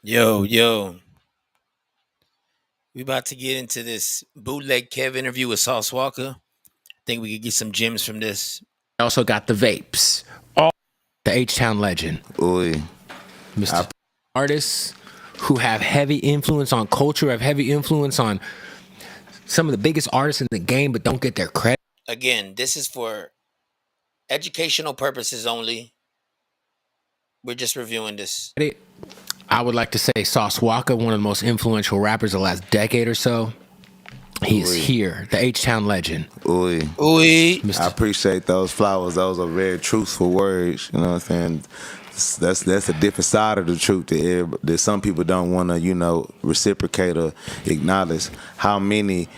Yo, we about to get into this bootleg Kev interview with Sauce Walker. Think we could get some gems from this. Also got the vapes. All the H-Town legend. Ooh, Mr. Artists who have heavy influence on culture, have heavy influence on some of the biggest artists in the game, but don't get their credit. Again, this is for educational purposes only. We're just reviewing this. I would like to say Sauce Walker, one of the most influential rappers of the last decade or so. He is here, the H-Town legend. ooh. I appreciate those flowers. Those are very truthful words. You know what I'm saying? That's a different side of the truth that some people don't want to, reciprocate or acknowledge. How many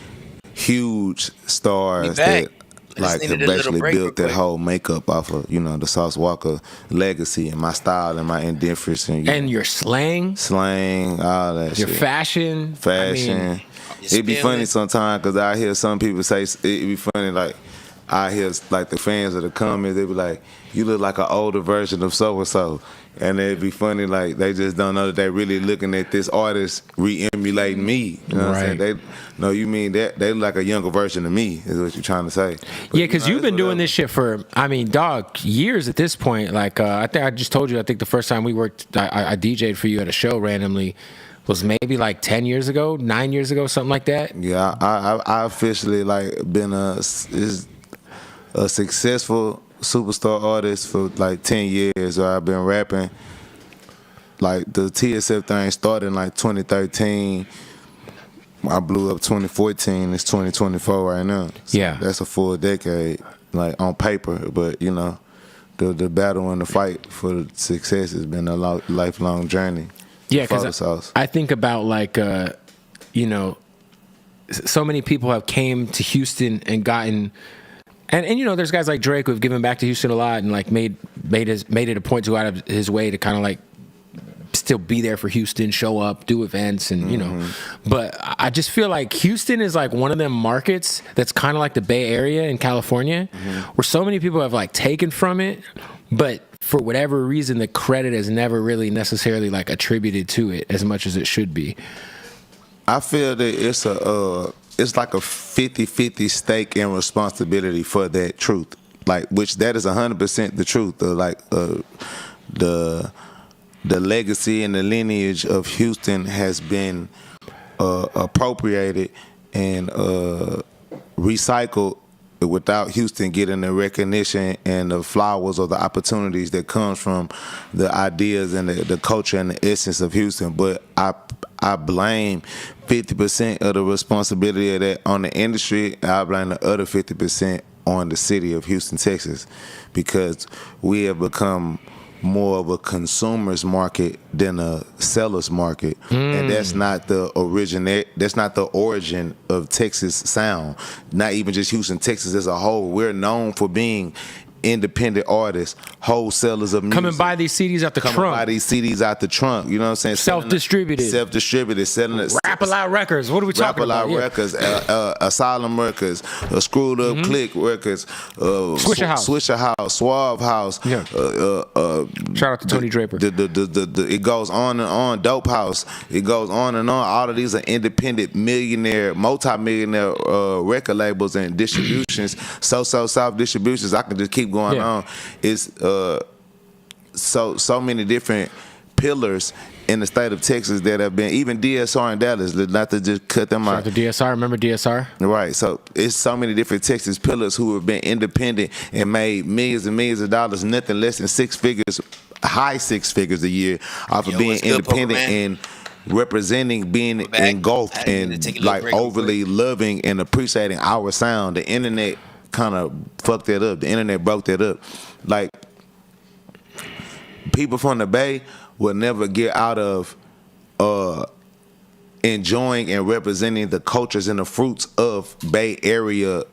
huge stars that have basically built their whole makeup off of, the Sauce Walker legacy and my style and my indifference and your slang, all that your shit. fashion. It'd be funny sometimes because I hear some people say, it'd be funny, like, I hear, like, the fans of the comments, they be like, you look like an older version of so-and-so. And it'd be funny, like, they just don't know that they're really looking at this artist re-emulating me. You know what I'm saying? You mean that they look like a younger version of me, is what you're trying to say. But, yeah, because you've been doing this shit for, years at this point. Like, I think I just told you, I think the first time we worked, I DJ'd for you at a show randomly, was maybe like 10 years ago, 9 years ago, something like that. Yeah, I officially, like, been a successful superstar artist for like 10 years. I've been rapping. Like, the TSF thing started in like 2013. I blew up 2014. It's 2024 right now. So yeah, that's a full decade, like, on paper. But the battle and the fight for the success has been a lifelong journey. Yeah, because I think about, like, so many people have came to Houston and gotten, and there's guys like Drake who have given back to Houston a lot and, like, made it a point to go out of his way to kind of, like, still be there for Houston, show up, do events, and But I just feel like Houston is like one of them markets that's kind of like the Bay Area in California, where so many people have, like, taken from it, but for whatever reason, the credit is never really necessarily, like, attributed to it as much as it should be. I feel that it's like a 50-50 stake in responsibility for that truth, like, which that is 100% the truth. The legacy and the lineage of Houston has been appropriated and recycled without Houston getting the recognition and the flowers or the opportunities that comes from the ideas and the culture and the essence of Houston. But I blame 50% of the responsibility of that on the industry. I blame the other 50% on the city of Houston, Texas, because we have become more of a consumer's market than a seller's market, and that's not the origin of Texas sound. Not even just Houston, Texas as a whole. We're known for being independent artists, wholesalers of music. Coming by these CDs out the trunk. You know what I'm saying? Self-distributed, selling it. Rap-A-Lot Records. What are we talking about? Rap-A-Lot Records, Asylum Records, Screwed Up Click Records, Swisher House, Suave House. Yeah. Shout out to Tony Draper. It goes on and on. Dope House. It goes on and on. All of these are independent, multi-millionaire record labels and distributions. South distributions. I can just keep going on. It's so many different pillars in the state of Texas that have been, even DSR in Dallas, not to just cut them out. The DSR, remember DSR? Right. So it's so many different Texas pillars who have been independent and made millions and millions of dollars, nothing less than high six figures a year off of being independent and representing, being engulfed and, like, overly loving and appreciating our sound. The internet kind of fucked that up. The internet broke that up. Like, people from the Bay will never get out of enjoying and representing the cultures and the fruits of Bay Area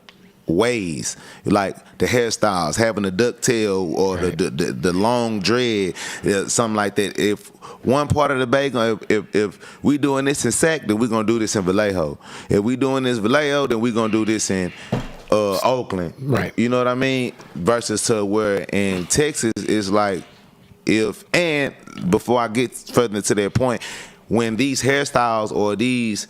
ways, like the hairstyles, having a ducktail or the long dread, something like that. If one part of the Bay, if we doing this in Sac, then we're gonna do this in Vallejo. If we doing this Vallejo, then we're gonna do this in Oakland. Right. You know what I mean? Versus to where in Texas it's like and before I get further to that point, when these hairstyles or these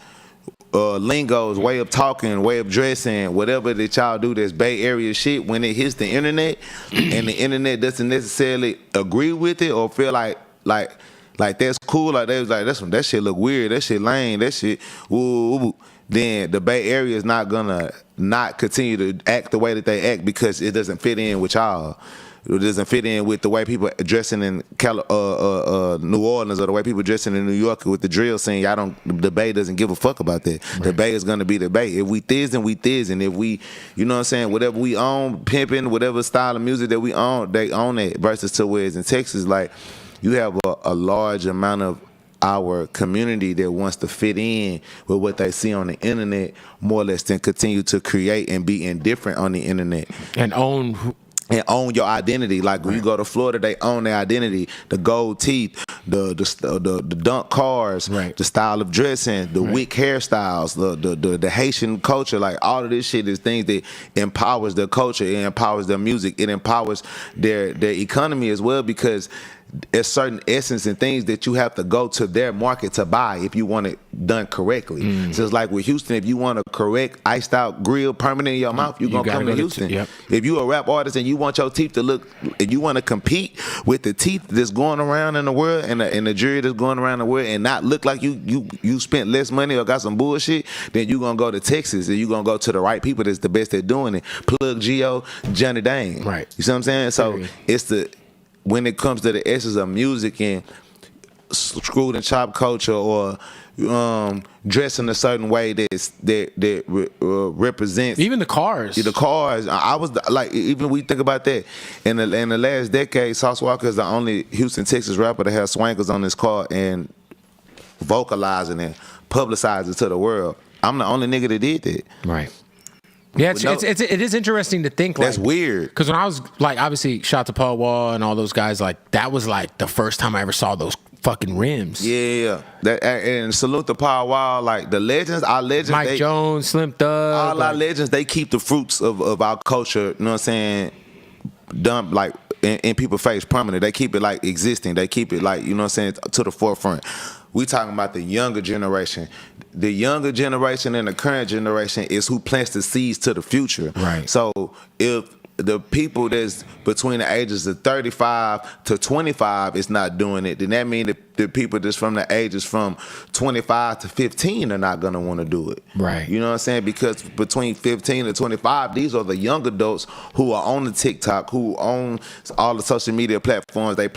lingos, way of talking, way of dressing, whatever that y'all do that's Bay Area shit, when it hits the internet and the internet doesn't necessarily agree with it or feel like that's cool, like they was like that shit look weird, that shit lame, that shit woo, then the Bay Area is not gonna not continue to act the way that they act because it doesn't fit in with y'all. It doesn't fit in with the way people dressing in New Orleans or the way people dressing in New York with the drill scene. The Bay doesn't give a fuck about that. Right. The Bay is gonna be the Bay. If we thizzing, we thizzing. If we, you know what I'm saying, whatever we own, pimping, whatever style of music that we own, they own it. Versus to whereas in Texas, like you have a large amount of our community that wants to fit in with what they see on the internet more or less than continue to create and be indifferent on the internet and own your identity. Like when you go to Florida, they own their identity. The gold teeth, the dunk cars, right. The style of dressing, the wick hairstyles, the Haitian culture. Like all of this shit is things that empowers their culture, it empowers their music, it empowers their economy as well, because there's certain essence and things that you have to go to their market to buy if you want it done correctly. So it's like with Houston, if you want a correct iced out grill permanent in your mouth, you're going to come to Houston. Yep. If you a rap artist and you want your teeth to look, if you want to compete with the teeth that's going around in the world and the jury that's going around the world and not look like you spent less money or got some bullshit, then you're going to go to Texas and you're going to go to the right people that's the best at doing it. Plug Geo, Johnny Dane. Right. You see what I'm saying? So it's when it comes to the essence of music and screwed and chopped culture or dressing a certain way that represents even the cars. The cars. I was like, even we think about that in the last decade, Sauce Walka is the only Houston, Texas rapper to have swankers on his car and vocalizing and publicizing it to the world. I'm the only nigga that did that. Right. Yeah, it is interesting to think. Like, that's weird. Because when I was like, obviously, shout out to Paul Wall and all those guys. Like that was like the first time I ever saw those fucking rims. Yeah. And salute to Paul Wall. Like the legends, our legends. Mike Jones, Slim Thug. All our legends, they keep the fruits of our culture. You know what I'm saying? Done like in people's face, permanent. They keep it like existing. They keep it like, you know what I'm saying, to the forefront. We talking about the younger generation. The younger generation and the current generation is who plants the seeds to the future. Right. So if the people that's between the ages of 35 to 25 is not doing it, then that means the people that's from the ages from 25 to 15 are not going to want to do it. Right. You know what I'm saying? Because between 15 and 25, these are the young adults who are on the TikTok, who own all the social media platforms. They